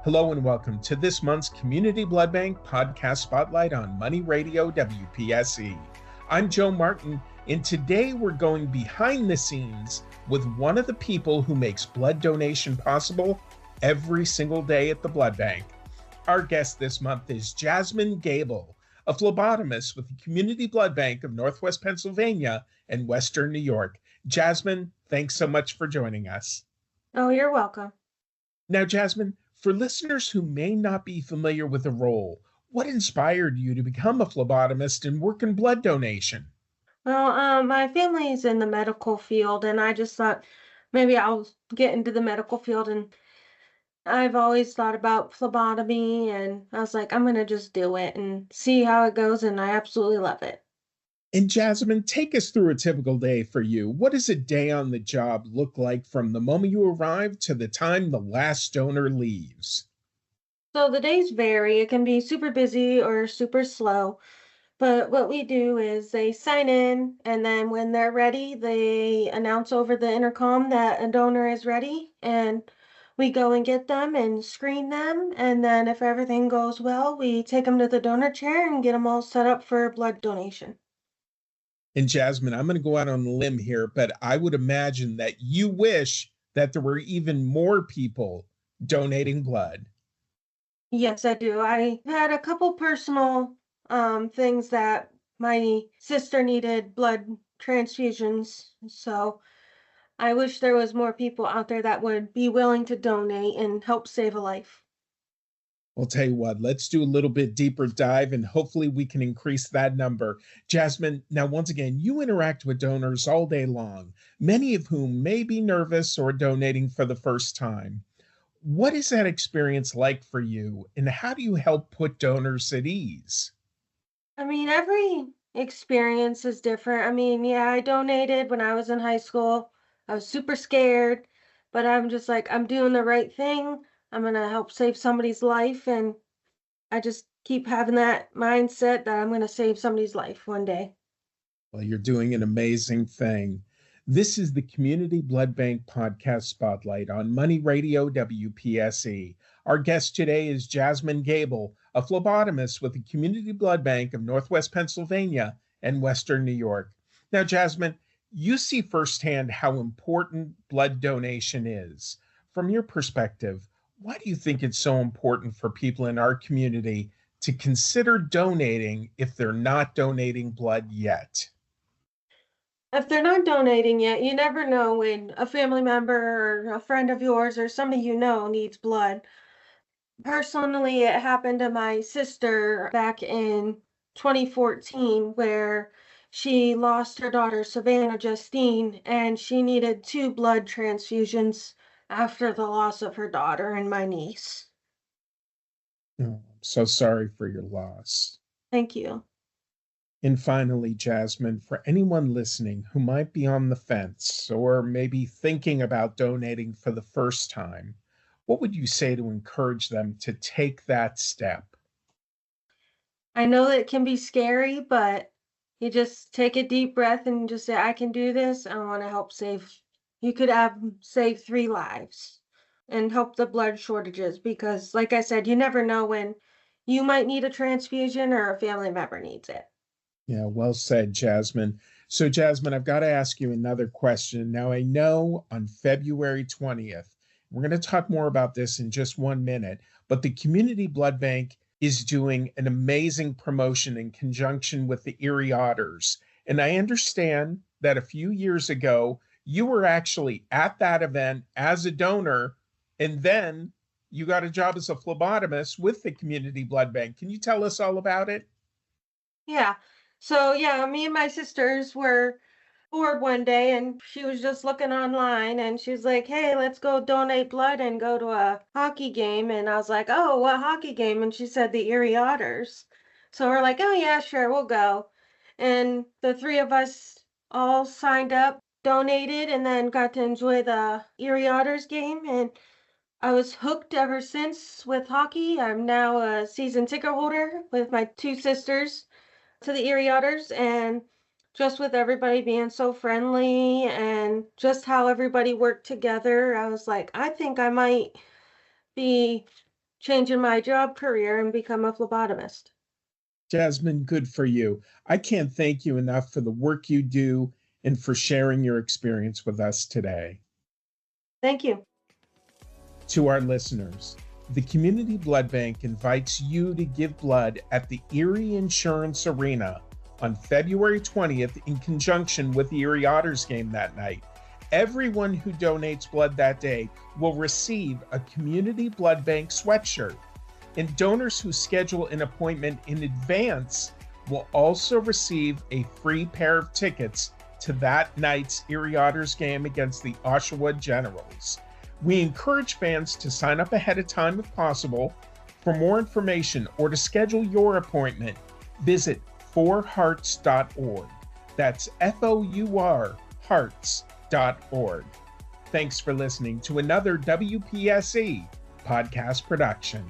Hello and welcome to this month's Community Blood Bank podcast spotlight on Money Radio WPSE. I'm Joe Martin, and today we're going behind the scenes with one of the people who makes blood donation possible every single day at the blood bank. Our guest this month is Jasmine Gabel, a phlebotomist with the Community Blood Bank of Northwest Pennsylvania and Western New York. Jasmine, thanks so much for joining us. Oh, you're welcome. Now, Jasmine, for listeners who may not be familiar with the role, what inspired you to become a phlebotomist and work in blood donation? Well, my family is in the medical field, and I just thought maybe I'll get into the medical field. And I've always thought about phlebotomy, and I was like, I'm gonna just do it and see how it goes, and I absolutely love it. And Jasmine, take us through a typical day for you. What does a day on the job look like from the moment you arrive to the time the last donor leaves? So the days vary. It can be super busy or super slow. But what we do is they sign in, and then when they're ready, they announce over the intercom that a donor is ready, and we go and get them and screen them. And then if everything goes well, we take them to the donor chair and get them all set up for blood donation. And Jasmine, I'm going to go out on a limb here, but I would imagine that you wish that there were even more people donating blood. Yes, I do. I had a couple personal things that my sister needed blood transfusions, so I wish there was more people out there that would be willing to donate and help save a life. I'll tell you what, let's do a little bit deeper dive and hopefully we can increase that number. Jasmine, now once again, you interact with donors all day long, many of whom may be nervous or donating for the first time. What is that experience like for you, and how do you help put donors at ease? I mean, every experience is different. I mean, yeah, I donated when I was in high school. I was super scared, but I'm just like, I'm doing the right thing. I'm gonna help save somebody's life, and I just keep having that mindset that I'm gonna save somebody's life one day. Well, you're doing an amazing thing. This is the Community Blood Bank Podcast Spotlight on Money Radio WPSE. Our guest today is Jasmine Gabel, a phlebotomist with the Community Blood Bank of Northwest Pennsylvania and Western New York. Now, Jasmine, you see firsthand how important blood donation is. From your perspective, why do you think it's so important for people in our community to consider donating if they're not donating blood yet? If they're not donating yet, you never know when a family member or a friend of yours or somebody you know needs blood. Personally, it happened to my sister back in 2014 where she lost her daughter, Savannah Justine, and she needed two blood transfusions after the loss of her daughter and my niece. Oh, I'm so sorry for your loss. Thank you. And finally, Jasmine, for anyone listening who might be on the fence or maybe thinking about donating for the first time, what would you say to encourage them to take that step? I know that it can be scary, but you just take a deep breath and just say, I can do this. I want to help save. You could have save 3 lives and help the blood shortages because, like I said, you never know when you might need a transfusion or a family member needs it. Yeah, well said, Jasmine. So, Jasmine, I've got to ask you another question. Now, I know on February 20th, we're going to talk more about this in just 1 minute, but the Community Blood Bank is doing an amazing promotion in conjunction with the Erie Otters. And I understand that a few years ago, you were actually at that event as a donor, and then you got a job as a phlebotomist with the Community Blood Bank. Can you tell us all about it? Yeah. So, yeah, me and my sisters were bored one day and she was just looking online and she was like, hey, let's go donate blood and go to a hockey game. And I was like, oh, what hockey game? And she said the Erie Otters. So we're like, oh, yeah, sure, we'll go. And the three of us all signed up, donated, and then got to enjoy the Erie Otters game. And I was hooked ever since with hockey. I'm now a season ticket holder with my two sisters to the Erie Otters, and just with everybody being so friendly and just how everybody worked together, I was like, I think I might be changing my job career and become a phlebotomist. Jasmine, good for you. I can't thank you enough for the work you do and for sharing your experience with us today. Thank you. To our listeners, the Community Blood Bank invites you to give blood at the Erie Insurance Arena on February 20th in conjunction with the Erie Otters game that night. Everyone who donates blood that day will receive a Community Blood Bank sweatshirt, and donors who schedule an appointment in advance will also receive a free pair of tickets to that night's Erie Otters game against the Oshawa Generals. We encourage fans to sign up ahead of time if possible. For more information or to schedule your appointment, visit forhearts.org. That's FOUR hearts.org. Thanks for listening to another WPSE podcast production.